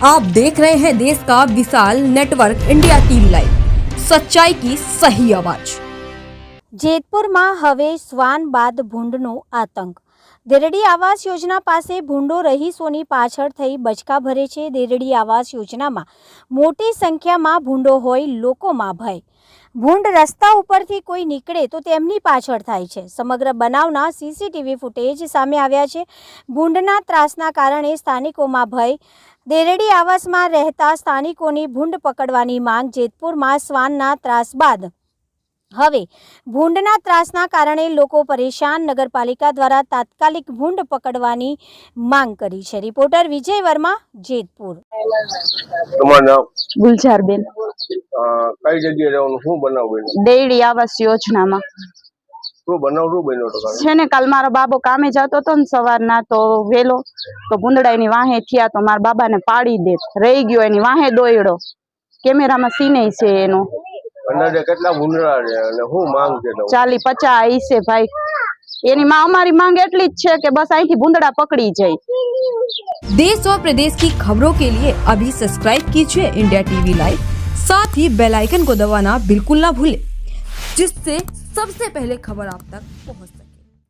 आप देख रहे हैं देश का विशाल नेटवर्क इंडिया टीवी लाइव, सच्चाई की सही आवाज। જેતપુરમાં હવે શ્વાન બાદ ભૂંડનો આતંક। દેરડી આવાસ યોજના પાસે ભૂંડો રહીશોની પાછળ થઈ બચકા ભરે છે। દેરડી આવાસ યોજનામાં મોટી સંખ્યામાં ભૂંડો હોય લોકોમાં ભય। ભૂંડ રસ્તા ઉપરથી કોઈ નીકળે તો તેમની પાછળ થાય છે। સમગ્ર બનાવના સીસીટીવી ફૂટેજ સામે આવ્યા છે। ભૂંડના ત્રાસના કારણે સ્થાનિકોમાં ભય। દેરડી આવાસમાં રહેતા સ્થાનિકોની ભૂંડ પકડવાની માંગ। જેતપુરમાં શ્વાનના ત્રાસ બાદ હવે ભૂંડના ત્રાસના કારણે લોકો પરેશાન। નગરપાલિકા દ્વારા તાત્કાલિક ભૂંડ પકડવાની માંગ કરી છે। રિપોર્ટર વિજય વર્મા, જેતપુર। ગુલજારબેન, કઈ જગ્યાએ રહેવાનું? શું બનાવ બન્યો? દેરડી આવાસ યોજનામાં શું બનાવ શું બન્યો તો? છે ને, કાલ મારો બાબો કામે જતો હતો ને સવારના, તો વેલો તો ભૂંદડાની વાહે થયા તો મારા બાબાને પાડી દે, રહી ગયો, એની વાહે દોયડો। કેમેરામાં સીને છે એનો। અંદાજે કેટલા ભૂંડડા છે અને શું માંગ છે? 40-50 છે ભાઈ। એની અમારી માંગ એટલી જ છે કે બસ અહીંથી ભૂંદડા પકડી જાય। देश और प्रदेश की खबरों के लिए अभी सब्सक्राइब कीजिए इंडिया टीवी लाइव, साथ ही बेल आइकन को दबाना बिल्कुल ना भूलें, जिससे सबसे पहले खबर आप तक पहुंच सके।